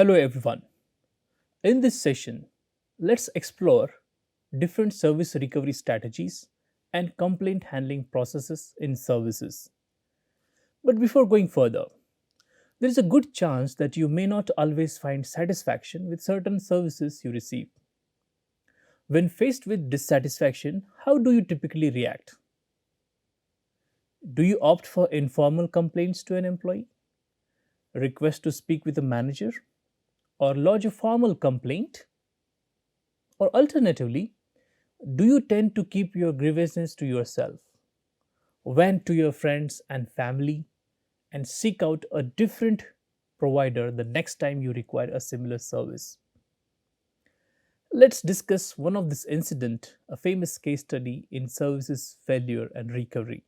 Hello everyone. In this session, let's explore different service recovery strategies and complaint handling processes in services. But before going further, there is a good chance that you may not always find satisfaction with certain services you receive. When faced with dissatisfaction, how do you typically react? Do you opt for informal complaints to an employee, request to speak with a manager, or lodge a formal complaint? Or alternatively, do you tend to keep your grievances to yourself, vent to your friends and family, and seek out a different provider the next time you require a similar service? Let's discuss one of this incident, a famous case study in services failure and recovery.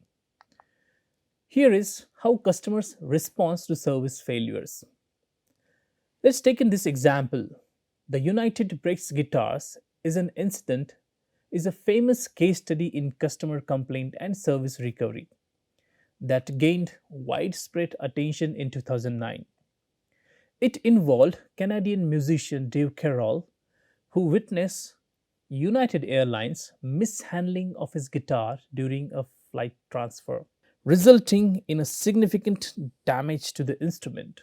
Here is how customers respond to service failures. Let's take in this example. The United Breaks Guitars is an incident is a famous case study in customer complaint and service recovery that gained widespread attention in 2009. It involved Canadian musician Dave Carroll, who witnessed United Airlines mishandling of his guitar during a flight transfer, resulting in a significant damage to the instrument.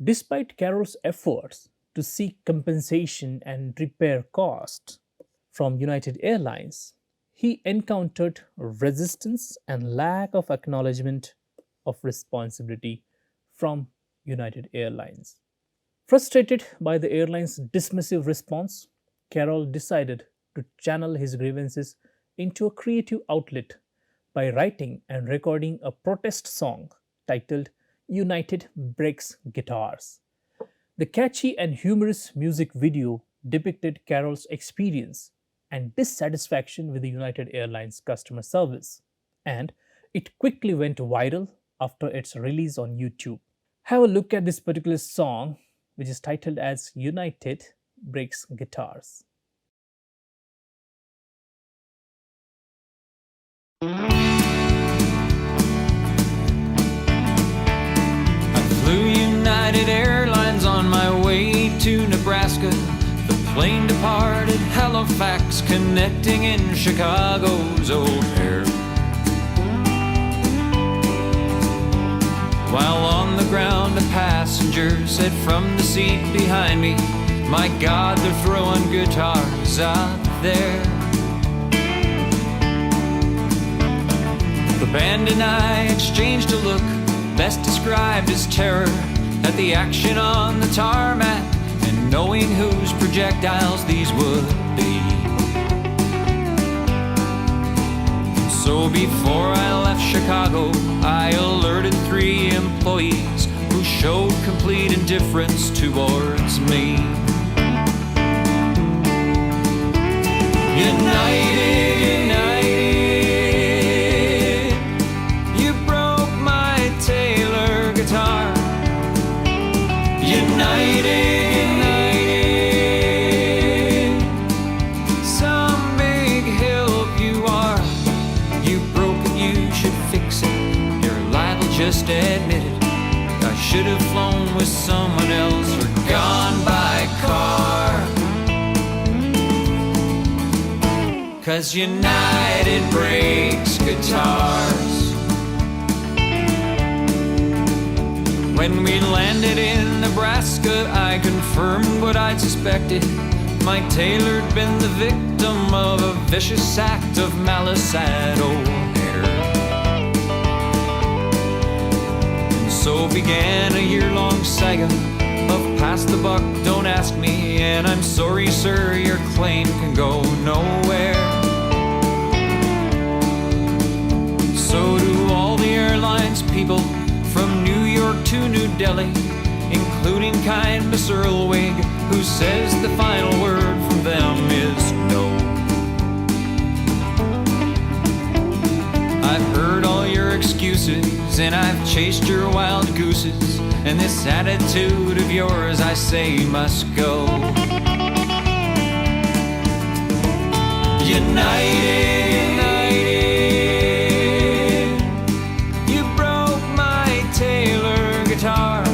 Despite Carroll's efforts to seek compensation and repair costs from United Airlines, he encountered resistance and lack of acknowledgement of responsibility from United Airlines. Frustrated by the airline's dismissive response, Carroll decided to channel his grievances into a creative outlet by writing and recording a protest song titled United Breaks Guitars. The catchy and humorous music video depicted Carroll's experience and dissatisfaction with the United Airlines customer service, and it quickly went viral after its release on YouTube. Have a look at this particular song, which is titled as United Breaks Guitars. Flew United Airlines on my way to Nebraska. The plane departed Halifax, connecting in Chicago's O'Hare. While on the ground, a passenger said from the seat behind me, "My God, they're throwing guitars out there." The band and I exchanged a look, best described as terror, at the action on the tarmac and knowing whose projectiles these would be. So before I left Chicago, I alerted 3 employees who showed complete indifference towards me. United, United, you broke my Taylor guitar. United, United, some big help you are. You broke it, you should fix it. You're liable, just admit it. I should have flown with someone else or gone by car. 'Cause United breaks guitars. When we landed in Nebraska, I confirmed what I'd suspected. My Taylor'd been the victim of a vicious act of malice at O'Hare. And so began a year-long saga of pass the buck, don't ask me, and I'm sorry, sir, your claim can go nowhere. So do all the airlines people from New York to New Delhi, including kind Miss Earlwig, who says the final word from them is no. I've heard all your excuses, and I've chased your wild gooses, and this attitude of yours, I say, must go. United, United, you broke my Taylor guitar.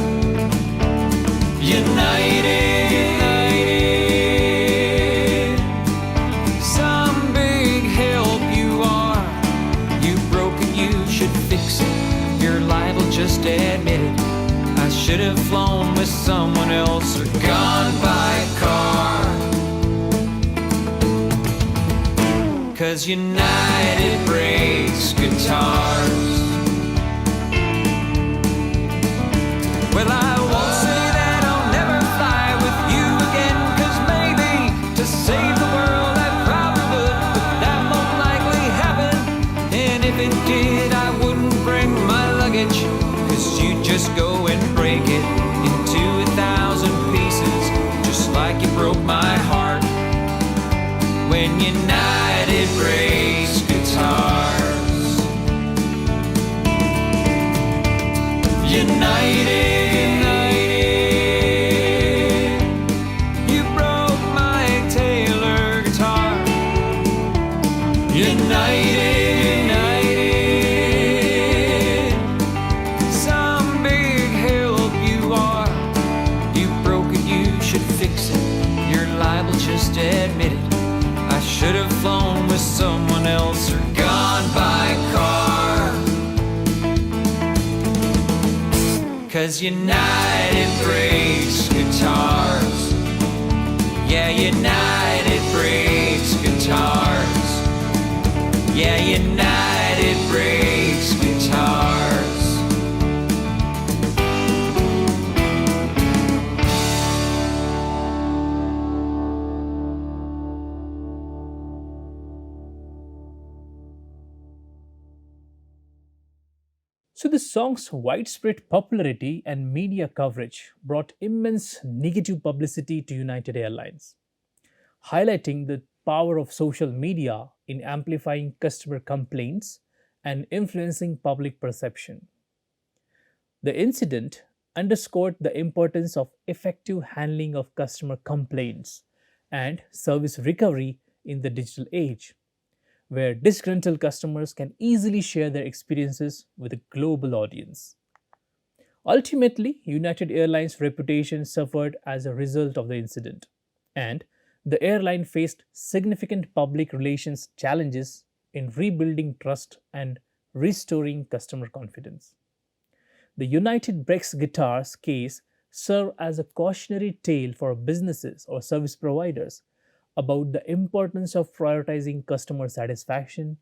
United, 'cause United breaks guitars. Well, I won't say that I'll never fly with you again, 'cause maybe to save the world I probably would, but that won't likely happen. And if it did, I wouldn't bring my luggage, 'cause you'd just go and break it into 1,000 pieces, just like you broke my heart when United breaks guitars. United, you broke my Taylor guitar. United, some big help you are. You broke it, you should fix it. You're liable, just admit it. I should have flown with someone else or gone by car, 'cause United breaks guitars. Yeah, United breaks guitars. Yeah, United breaks guitars. So, the song's widespread popularity and media coverage brought immense negative publicity to United Airlines, highlighting the power of social media in amplifying customer complaints and influencing public perception. The incident underscored the importance of effective handling of customer complaints and service recovery in the digital age, where disgruntled customers can easily share their experiences with a global audience. Ultimately, United Airlines' reputation suffered as a result of the incident, and the airline faced significant public relations challenges in rebuilding trust and restoring customer confidence. The United Breaks Guitars case served as a cautionary tale for businesses or service providers about the importance of prioritizing customer satisfaction,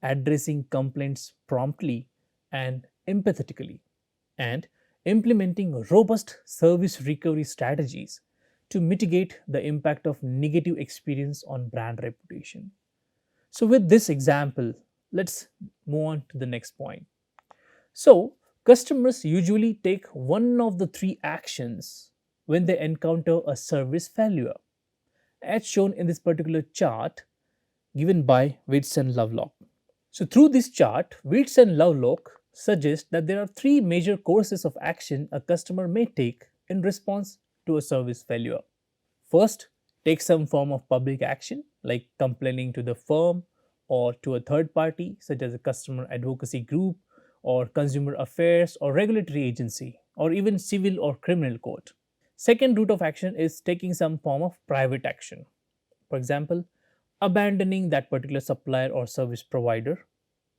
addressing complaints promptly and empathetically, and implementing robust service recovery strategies to mitigate the impact of negative experience on brand reputation. So, with this example, let's move on to the next point. So, customers usually take one of the three actions when they encounter a service failure, as shown in this particular chart given by Witts and Lovelock. So, through this chart, Witts and Lovelock suggest that there are three major courses of action a customer may take in response to a service failure. First, take some form of public action like complaining to the firm or to a third party, such as a customer advocacy group or consumer affairs or regulatory agency, or even civil or criminal court. Second route of action is taking some form of private action. For example, abandoning that particular supplier or service provider.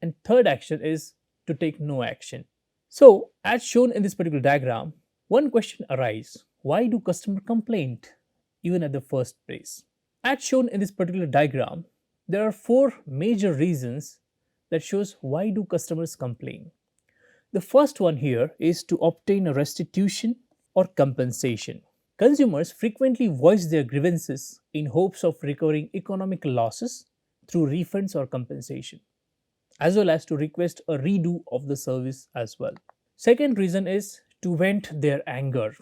And third action is to take no action. So, as shown in this particular diagram, one question arises: why do customers complain even at the first place? As shown in this particular diagram, there are four major reasons that shows why do customers complain. The first one here is to obtain a restitution or compensation. Consumers frequently voice their grievances in hopes of recovering economic losses through refunds or compensation, as well as to request a redo of the service as well. Second reason is to vent their anger.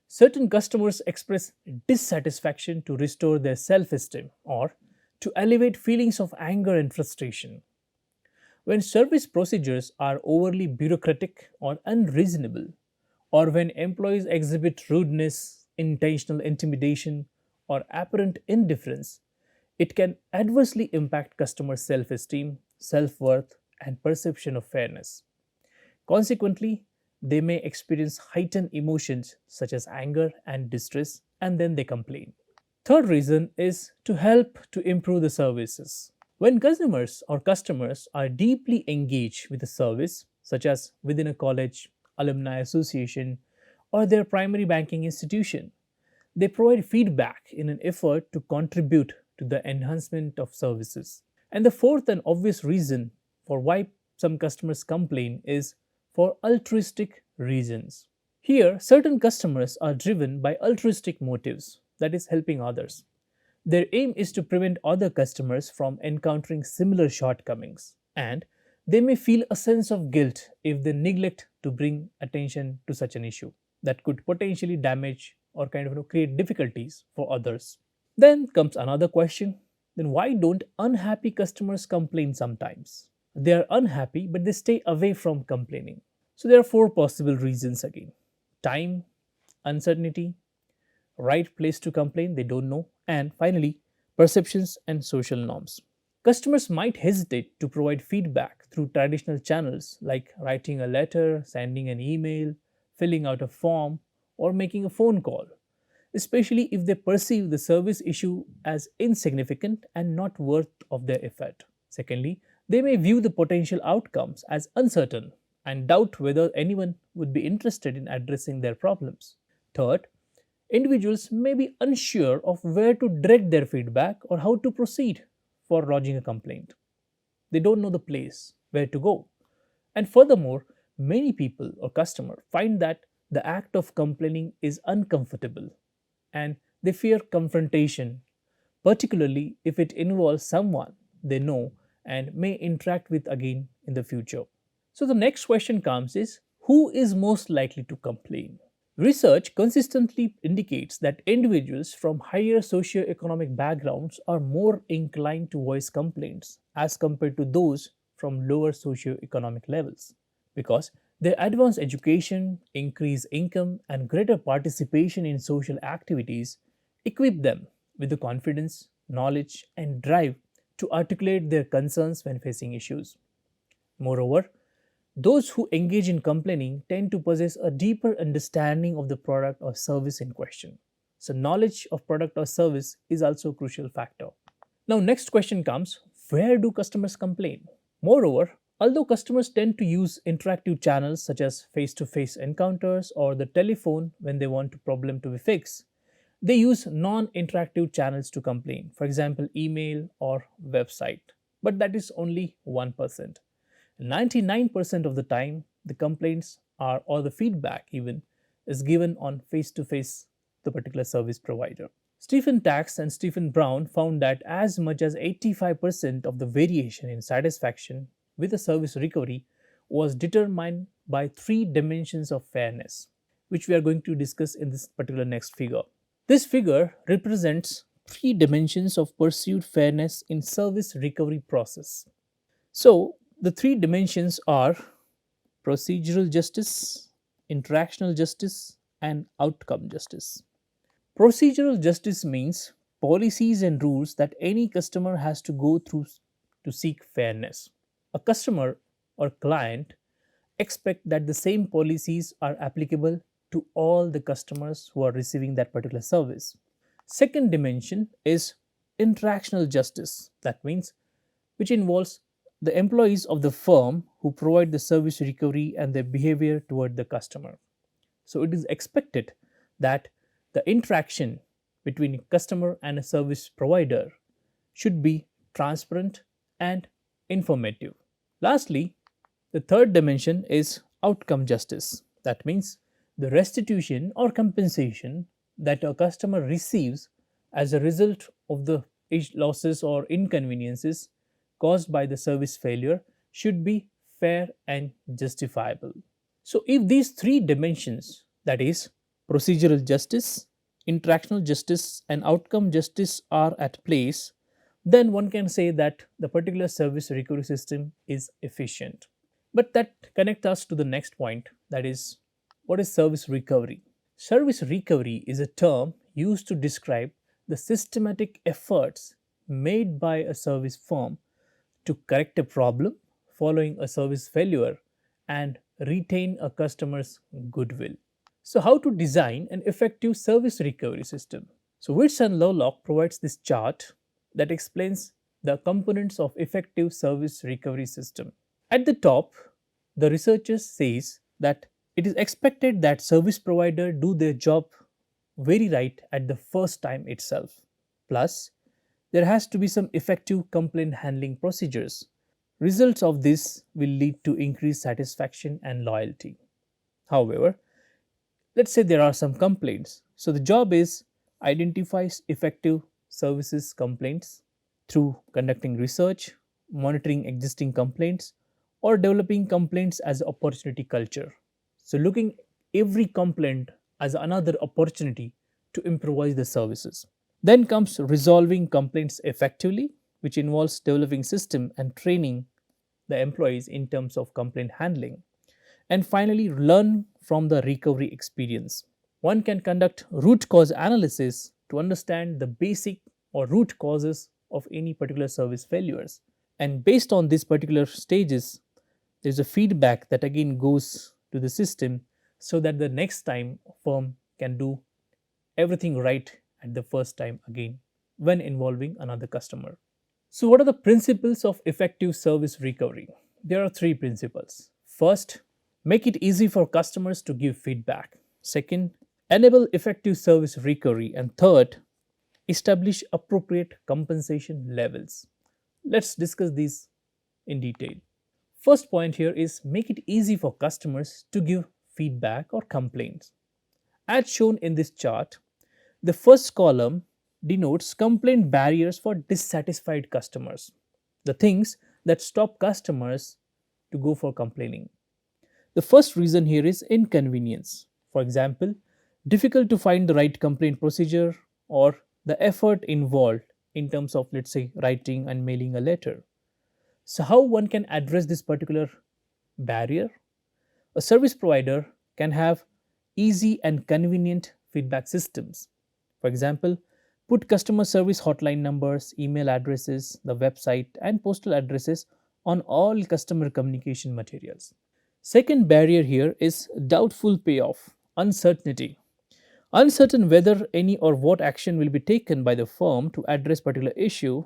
Certain customers express dissatisfaction to restore their self esteem or to elevate feelings of anger and frustration. When service procedures are overly bureaucratic or unreasonable, or when employees exhibit rudeness, intentional intimidation, or apparent indifference, it can adversely impact customer self esteem, self worth, and perception of fairness. Consequently, they may experience heightened emotions such as anger and distress, and then they complain. Third reason is to help to improve the services. When consumers or customers are deeply engaged with a service, such as within a college, alumni association, or their primary banking institution, they provide feedback in an effort to contribute to the enhancement of services. And the fourth and obvious reason for why some customers complain is for altruistic reasons. Here, certain customers are driven by altruistic motives, that is, helping others. Their aim is to prevent other customers from encountering similar shortcomings, and they may feel a sense of guilt if they neglect to bring attention to such an issue that could potentially damage or create difficulties for others. Then comes another question, then why don't unhappy customers complain sometimes? They are unhappy, but they stay away from complaining. So there are four possible reasons again: time, uncertainty, right place to complain, they don't know, and finally, perceptions and social norms. Customers might hesitate to provide feedback through traditional channels like writing a letter, sending an email, filling out a form, or making a phone call, especially if they perceive the service issue as insignificant and not worth of their effort. Secondly, they may view the potential outcomes as uncertain and doubt whether anyone would be interested in addressing their problems. Third, individuals may be unsure of where to direct their feedback or how to proceed for lodging a complaint. They don't know the place where to go. And furthermore, many people or customers find that the act of complaining is uncomfortable and they fear confrontation, particularly if it involves someone they know and may interact with again in the future. So the next question comes is, who is most likely to complain? Research consistently indicates that individuals from higher socioeconomic backgrounds are more inclined to voice complaints as compared to those from lower socioeconomic levels because their advanced education, increased income, and greater participation in social activities equip them with the confidence, knowledge, and drive to articulate their concerns when facing issues. Moreover, those who engage in complaining tend to possess a deeper understanding of the product or service in question. So, knowledge of product or service is also a crucial factor. Now, next question comes, where do customers complain? Moreover, although customers tend to use interactive channels such as face to face encounters or the telephone when they want a problem to be fixed, they use non interactive channels to complain, for example, email or website. But that is only 1%. 99% of the time, the complaints are, or the feedback even, is given on face to face the particular service provider. Stephen Tax and Stephen Brown found that as much as 85% of the variation in satisfaction with a service recovery was determined by three dimensions of fairness, which we are going to discuss in this particular next figure. This figure represents three dimensions of perceived fairness in service recovery process. So, the three dimensions are procedural justice, interactional justice, and outcome justice. Procedural justice means policies and rules that any customer has to go through to seek fairness. A customer or client expect that the same policies are applicable to all the customers who are receiving that particular service. Second dimension is interactional justice. That means which involves the employees of the firm who provide the service recovery and their behavior toward the customer. So it is expected that the interaction between a customer and a service provider should be transparent and informative. Lastly, the third dimension is outcome justice. That means the restitution or compensation that a customer receives as a result of the losses or inconveniences caused by the service failure should be fair and justifiable. So, if these three dimensions, that is, procedural justice, interactional justice, and outcome justice, are at place, then one can say that the particular service recovery system is efficient. But that connects us to the next point, that is, what is service recovery? Service recovery is a term used to describe the systematic efforts made by a service firm to correct a problem following a service failure and retain a customer's goodwill. So, how to design an effective service recovery system? So, Witts and Lovelock provides this chart that explains the components of effective service recovery system. At the top, the researchers says that it is expected that service provider do their job very right at the first time itself. Plus, there has to be some effective complaint handling procedures. Results of this will lead to increased satisfaction and loyalty. However, let's say there are some complaints. So the job is identify effective services complaints through conducting research, monitoring existing complaints, or developing complaints as opportunity culture. So looking every complaint as another opportunity to improvise the services. Then comes resolving complaints effectively, which involves developing system and training the employees in terms of complaint handling. And finally, learn from the recovery experience. One can conduct root cause analysis to understand the basic or root causes of any particular service failures. And based on these particular stages, there's a feedback that again goes to the system so that the next time firm can do everything right at the first time again when involving another customer. So, what are the principles of effective service recovery? There are three principles. First, make it easy for customers to give feedback. Second, enable effective service recovery. And third, establish appropriate compensation levels. Let's discuss these in detail. First point here is make it easy for customers to give feedback or complaints. As shown in this chart, the first column denotes complaint barriers for dissatisfied customers, the things that stop customers to go for complaining. The first reason here is inconvenience. For example, difficult to find the right complaint procedure or the effort involved in terms of, let's say, writing and mailing a letter. So, how one can address this particular barrier? A service provider can have easy and convenient feedback systems. For example, put customer service hotline numbers, email addresses, the website, and postal addresses on all customer communication materials. Second barrier here is doubtful payoff, uncertainty. Uncertain whether any or what action will be taken by the firm to address particular issue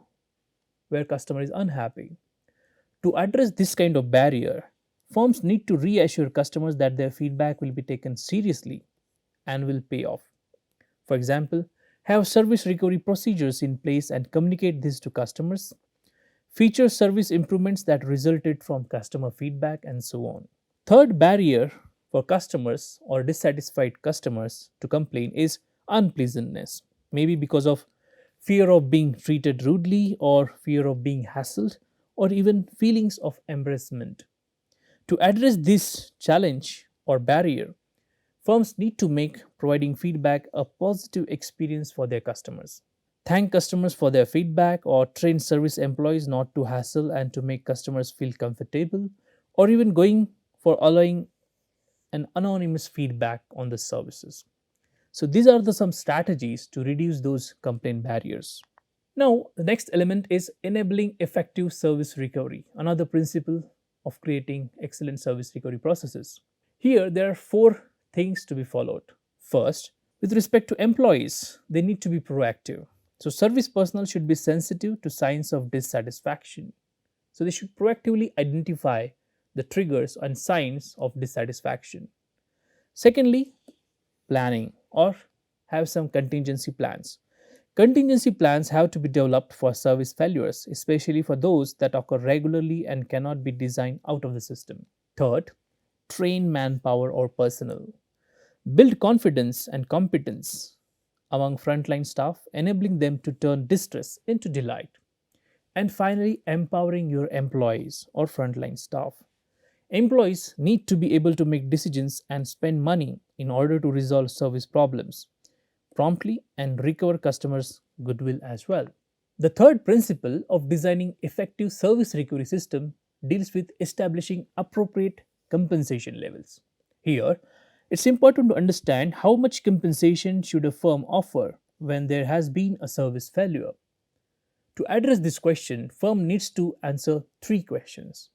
where customer is unhappy. To address this kind of barrier, firms need to reassure customers that their feedback will be taken seriously and will pay off. For example, have service recovery procedures in place and communicate this to customers, feature service improvements that resulted from customer feedback, and so on. Third barrier for customers or dissatisfied customers to complain is unpleasantness, maybe because of fear of being treated rudely or fear of being hassled or even feelings of embarrassment. To address this challenge or barrier, firms need to make providing feedback a positive experience for their customers. Thank customers for their feedback or train service employees not to hassle and to make customers feel comfortable, or even going for allowing an anonymous feedback on the services. So these are some strategies to reduce those complaint barriers. Now, the next element is enabling effective service recovery, another principle of creating excellent service recovery processes. Here, there are four things to be followed. First, with respect to employees, they need to be proactive. So, service personnel should be sensitive to signs of dissatisfaction. So, they should proactively identify the triggers and signs of dissatisfaction. Secondly, planning or have some contingency plans. Contingency plans have to be developed for service failures, especially for those that occur regularly and cannot be designed out of the system. Third, train manpower or personnel. Build confidence and competence among frontline staff, enabling them to turn distress into delight. And finally, empowering your employees or frontline staff. Employees need to be able to make decisions and spend money in order to resolve service problems promptly and recover customers' goodwill as well. The third principle of designing effective service recovery system deals with establishing appropriate compensation levels. Here, it's important to understand how much compensation should a firm offer when there has been a service failure. To address this question, firm needs to answer three questions.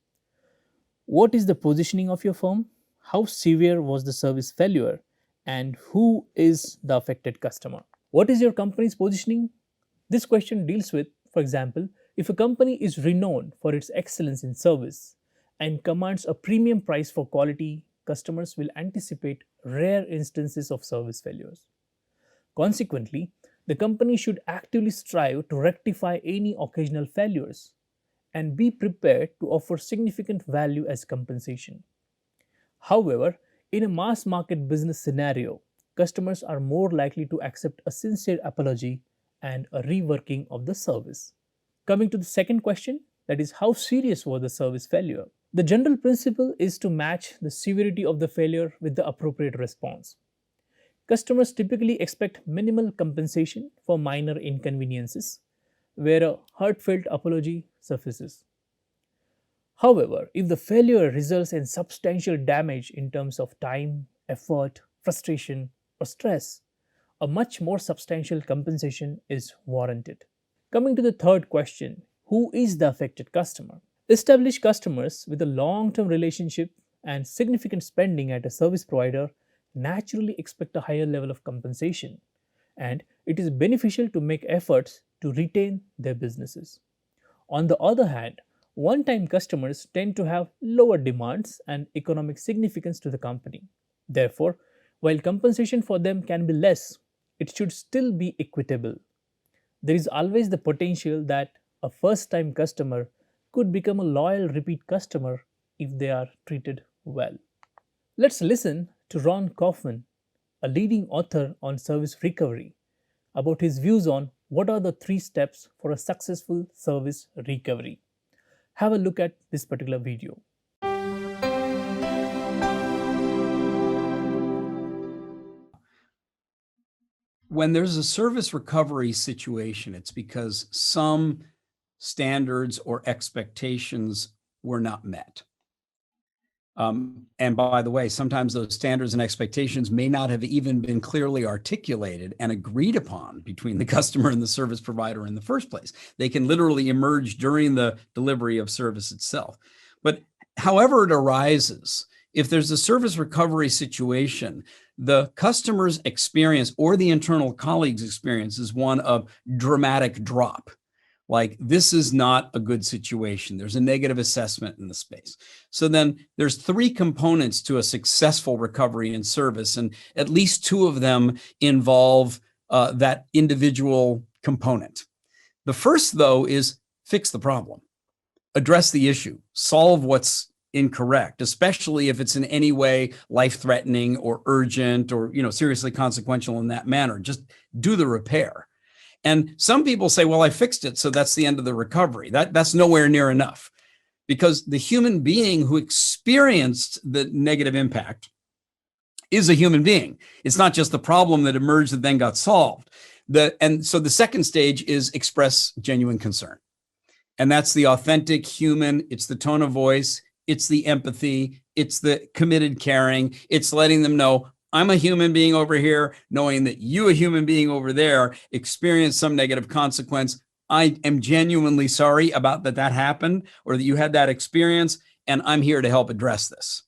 What is the positioning of your firm? How severe was the service failure? And who is the affected customer? What is your company's positioning? This question deals with, for example, if a company is renowned for its excellence in service and commands a premium price for quality, customers will anticipate rare instances of service failures. Consequently, The company should actively strive to rectify any occasional failures and be prepared to offer significant value as compensation. However, in a mass market business scenario, customers are more likely to accept a sincere apology and a reworking of the service. Coming to the second question, that is, how serious was the service failure? The general principle is to match the severity of the failure with the appropriate response. Customers typically expect minimal compensation for minor inconveniences, where a heartfelt apology suffices. However, if the failure results in substantial damage in terms of time, effort, frustration, or stress, a much more substantial compensation is warranted. Coming to the third question, who is the affected customer? Established customers with a long term relationship and significant spending at a service provider naturally expect a higher level of compensation, and it is beneficial to make efforts to retain their businesses. On the other hand, one time customers tend to have lower demands and economic significance to the company. Therefore, while compensation for them can be less, it should still be equitable. There is always the potential that a first time customer could become a loyal repeat customer if they are treated well. Let's listen to Ron Kaufman, a leading author on service recovery, about his views on what are the three steps for a successful service recovery. Have a look at this particular video. When there's a service recovery situation, it's because some standards or expectations were not met. And by the way, sometimes those standards and expectations may not have even been clearly articulated and agreed upon between the customer and the service provider in the first place. They can literally emerge during the delivery of service itself. But however it arises, if there's a service recovery situation, the customer's experience or the internal colleague's experience is one of dramatic drop. Like, this is not a good situation. There's a negative assessment in the space. So then there's three components to a successful recovery in service, and at least two of them involve that individual component. The first, though, is fix the problem, address the issue, solve what's incorrect, especially if it's in any way life-threatening or urgent or seriously consequential in that manner. Just do the repair. And some people say, well, I fixed it, so that's the end of the recovery. That's nowhere near enough, because the human being who experienced the negative impact is a human being. It's not just the problem that emerged that then got solved. And so the second stage is express genuine concern. And that's the authentic human. It's the tone of voice. It's the empathy. It's the committed caring. It's letting them know, I'm a human being over here, knowing that you, a human being over there, experienced some negative consequence. I am genuinely sorry about that happened, or that you had that experience, and I'm here to help address this.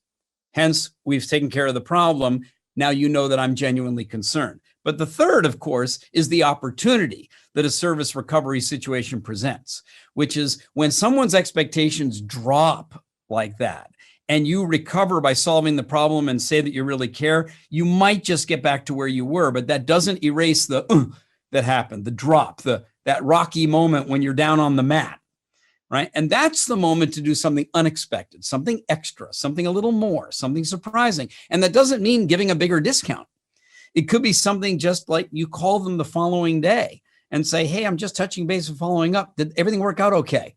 Hence, we've taken care of the problem. Now you know that I'm genuinely concerned. But the third, of course, is the opportunity that a service recovery situation presents, which is when someone's expectations drop like that, and you recover by solving the problem and say that you really care, you might just get back to where you were, but that doesn't erase the that happened, the drop, that rocky moment when you're down on the mat, right? And that's the moment to do something unexpected, something extra, something a little more, something surprising. And that doesn't mean giving a bigger discount. It could be something just like you call them the following day and say, hey, I'm just touching base and following up. Did everything work out okay?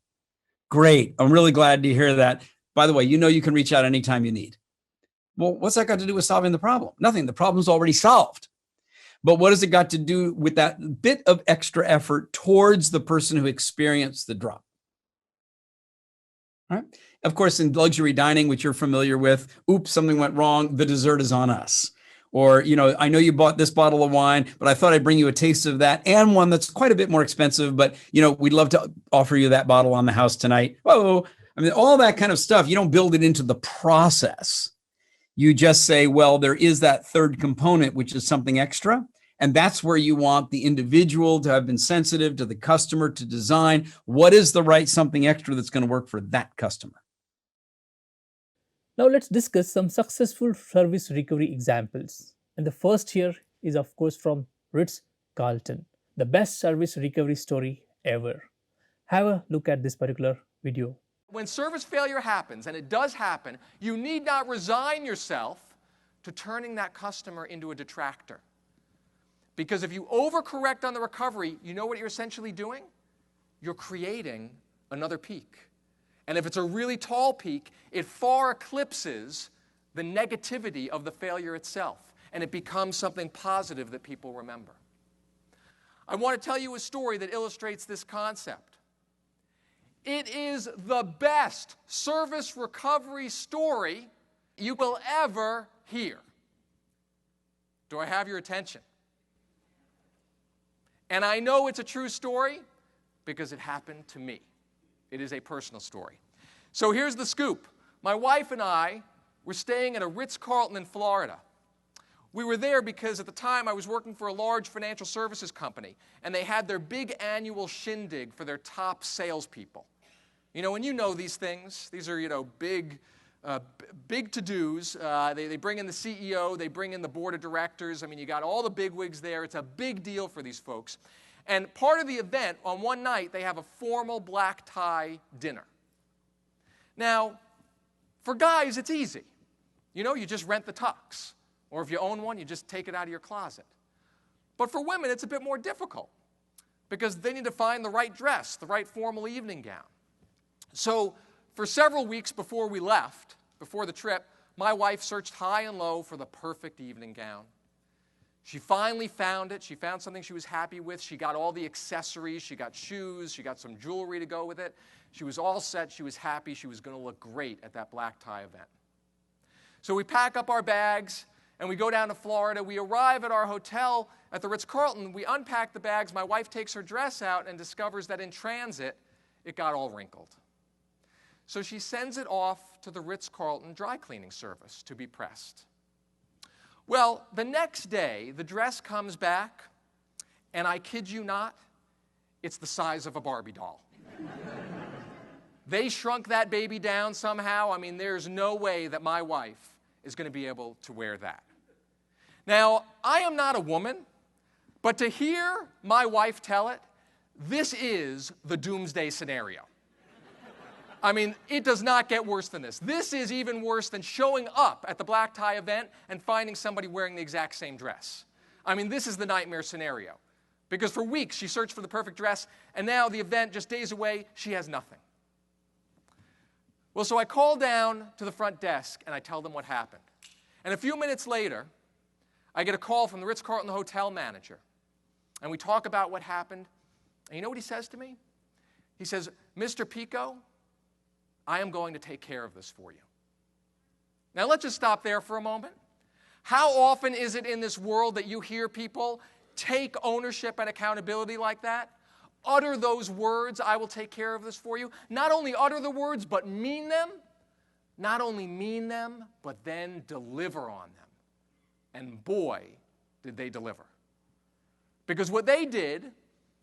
Great. I'm really glad to hear that. By the way, you can reach out anytime you need. Well, what's that got to do with solving the problem? Nothing. The problem's already solved. But what has it got to do with that bit of extra effort towards the person who experienced the drop? All right. Of course, in luxury dining, which you're familiar with, oops, something went wrong. The dessert is on us. Or, I know you bought this bottle of wine, but I thought I'd bring you a taste of that and one that's quite a bit more expensive. But, we'd love to offer you that bottle on the house tonight. Whoa. I mean, all that kind of stuff, you don't build it into the process. You just say, well, there is that third component, which is something extra. And that's where you want the individual to have been sensitive to the customer, to design what is the right something extra that's going to work for that customer. Now let's discuss some successful service recovery examples. And the first here is, of course, from Ritz Carlton. the best service recovery story ever. Have a look at this particular video. When service failure happens, and it does happen, you need not resign yourself to turning that customer into a detractor. Because if you overcorrect on the recovery, you know what you're essentially doing? You're creating another peak. And if it's a really tall peak, it far eclipses the negativity of the failure itself, and it becomes something positive that people remember. I want to tell you a story that illustrates this concept. It is the best service recovery story you will ever hear. Do I have your attention? And I know it's a true story because it happened to me. It is a personal story. So here's the scoop. My wife and I were staying at a Ritz-Carlton in Florida. We were there because at the time I was working for a large financial services company, and they had their big annual shindig for their top salespeople. You know, and you know these things. These are, big to-dos. They bring in the CEO. They bring in the board of directors. I mean, you got all the bigwigs there. It's a big deal for these folks. And part of the event, on one night, they have a formal black tie dinner. Now, for guys, it's easy. You just rent the tux. Or if you own one, you just take it out of your closet. But for women, it's a bit more difficult because they need to find the right dress, the right formal evening gown. So for several weeks before we left, before the trip, my wife searched high and low for the perfect evening gown. She finally found it. She found something she was happy with. She got all the accessories. She got shoes. She got some jewelry to go with it. She was all set. She was happy. She was going to look great at that black tie event. So we pack up our bags, and we go down to Florida. We arrive at our hotel at the Ritz-Carlton. We unpack the bags. My wife takes her dress out and discovers that in transit, it got all wrinkled. So she sends it off to the Ritz-Carlton dry cleaning service to be pressed. Well, the next day, the dress comes back, and I kid you not, it's the size of a Barbie doll. They shrunk that baby down somehow. I mean, there's no way that my wife is going to be able to wear that. Now, I am not a woman, but to hear my wife tell it, this is the doomsday scenario. I mean, it does not get worse than this. This is even worse than showing up at the black tie event and finding somebody wearing the exact same dress. I mean, this is the nightmare scenario. Because for weeks, she searched for the perfect dress, and now the event, just days away, she has nothing. Well, so I call down to the front desk, and I tell them what happened. And a few minutes later, I get a call from the Ritz-Carlton hotel manager. And we talk about what happened. And you know what he says to me? He says, "Mr. Pico, I am going to take care of this for you." Now, let's just stop there for a moment. How often is it in this world that you hear people take ownership and accountability like that? Utter those words, "I will take care of this for you." Not only utter the words, but mean them. Not only mean them, but then deliver on them. And boy, did they deliver. Because what they did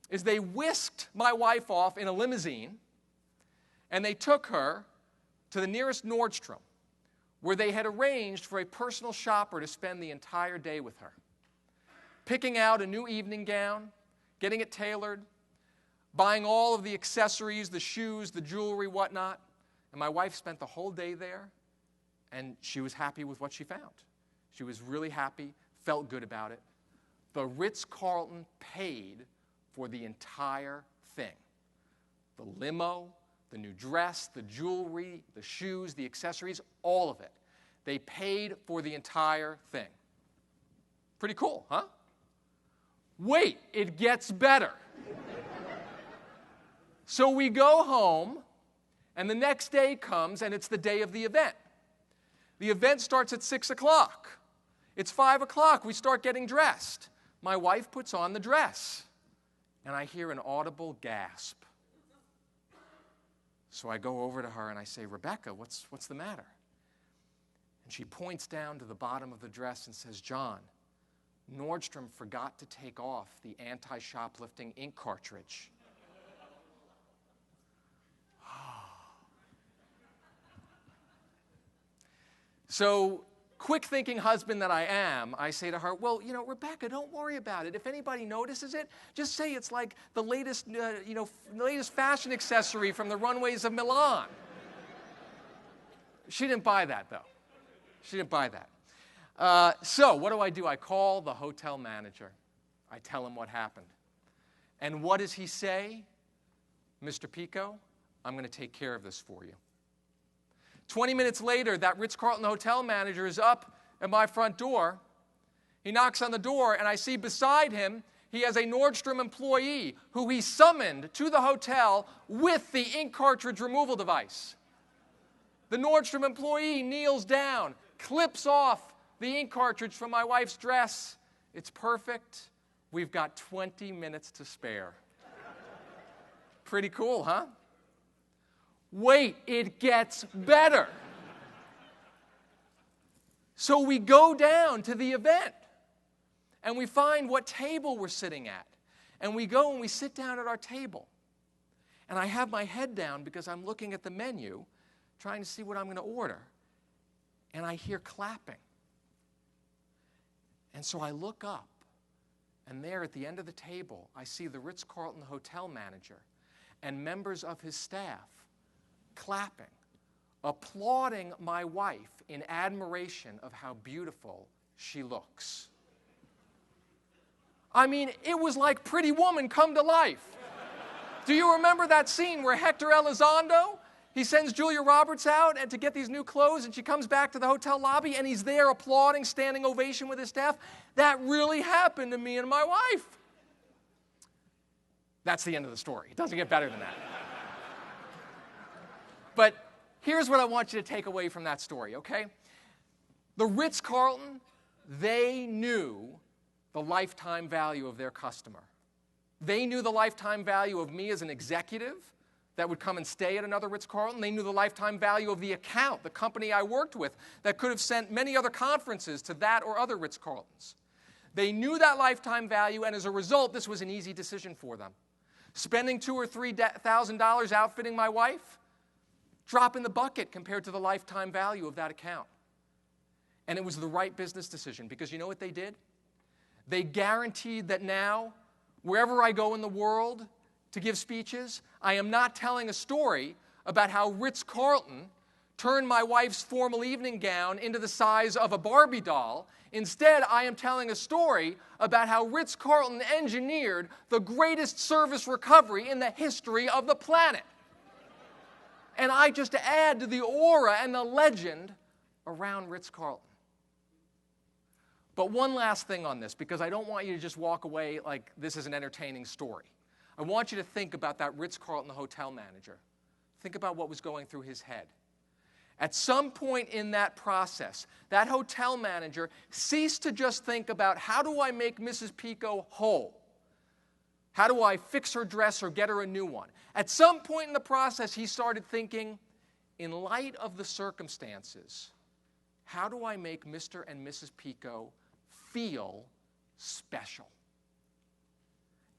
is they whisked my wife off in a limousine, and they took her to the nearest Nordstrom, where they had arranged for a personal shopper to spend the entire day with her, picking out a new evening gown, getting it tailored, buying all of the accessories, the shoes, the jewelry, whatnot. And my wife spent the whole day there, and she was happy with what she found. She was really happy, felt good about it. The Ritz-Carlton paid for the entire thing. The limo, the new dress, the jewelry, the shoes, the accessories, all of it. They paid for the entire thing. Pretty cool, huh? Wait, it gets better. So we go home, and the next day comes, and it's the day of the event. The event starts at 6 o'clock. It's 5 o'clock. We start getting dressed. My wife puts on the dress, and I hear an audible gasp. So I go over to her, and I say, "Rebecca, what's the matter?" And she points down to the bottom of the dress and says, "John, Nordstrom forgot to take off the anti-shoplifting ink cartridge." So quick thinking husband that I am, I say to her, well, Rebecca, don't worry about it. If anybody notices it, just say it's like the latest, latest fashion accessory from the runways of Milan. She didn't buy that, though. She didn't buy that. So what do? I call the hotel manager. I tell him what happened. And what does he say? Mr. Pico, I'm going to take care of this for you. 20 minutes later, that Ritz-Carlton hotel manager is up at my front door. He knocks on the door, and I see beside him, he has a Nordstrom employee who he summoned to the hotel with the ink cartridge removal device. The Nordstrom employee kneels down, clips off the ink cartridge from my wife's dress. It's perfect. We've got 20 minutes to spare. Pretty cool, huh? Wait, it gets better. So we go down to the event, and we find what table we're sitting at. And we go and we sit down at our table. And I have my head down because I'm looking at the menu, trying to see what I'm going to order. And I hear clapping. And so I look up, and there at the end of the table, I see the Ritz-Carlton hotel manager and members of his staff clapping, applauding my wife in admiration of how beautiful she looks. I mean, it was like Pretty Woman come to life. Do you remember that scene where Hector Elizondo, he sends Julia Roberts out and to get these new clothes, and she comes back to the hotel lobby, and he's there applauding, standing ovation with his staff? That really happened to me and my wife. That's the end of the story. It doesn't get better than that. But here's what I want you to take away from that story, okay? The Ritz-Carlton, they knew the lifetime value of their customer. They knew the lifetime value of me as an executive that would come and stay at another Ritz-Carlton. They knew the lifetime value of the account, the company I worked with, that could have sent many other conferences to that or other Ritz-Carltons. They knew that lifetime value, and as a result, this was an easy decision for them. Spending $2,000 or $3,000 outfitting my wife, drop in the bucket compared to the lifetime value of that account. And it was the right business decision, because you know what they did? They guaranteed that now, wherever I go in the world to give speeches, I am not telling a story about how Ritz-Carlton turned my wife's formal evening gown into the size of a Barbie doll. Instead, I am telling a story about how Ritz-Carlton engineered the greatest service recovery in the history of the planet. And I just add to the aura and the legend around Ritz-Carlton. But one last thing on this, because I don't want you to just walk away like this is an entertaining story. I want you to think about that Ritz-Carlton hotel manager. Think about what was going through his head. At some point in that process, that hotel manager ceased to just think about, how do I make Mrs. Pico whole? How do I fix her dress or get her a new one? At some point in the process, he started thinking, in light of the circumstances, how do I make Mr. and Mrs. Pico feel special?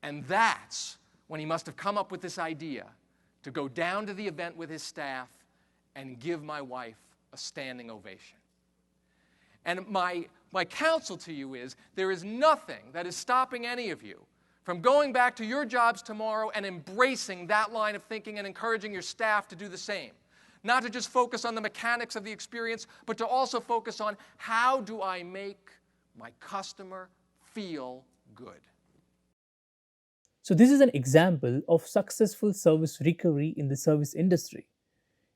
And that's when he must have come up with this idea to go down to the event with his staff and give my wife a standing ovation. And my counsel to you is, there is nothing that is stopping any of you from going back to your jobs tomorrow and embracing that line of thinking and encouraging your staff to do the same. Not to just focus on the mechanics of the experience, but to also focus on, how do I make my customer feel good? So this is an example of successful service recovery in the service industry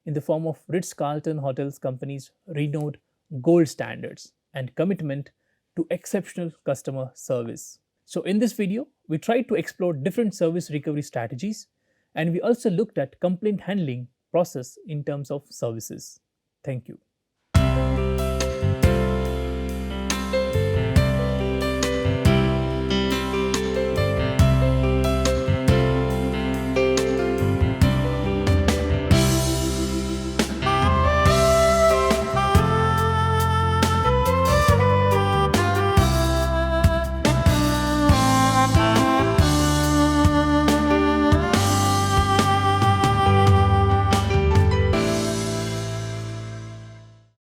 in the form of Ritz-Carlton Hotels Company's renowned gold standards and commitment to exceptional customer service. So in this video, we tried to explore different service recovery strategies, and we also looked at complaint handling process in terms of services. Thank you.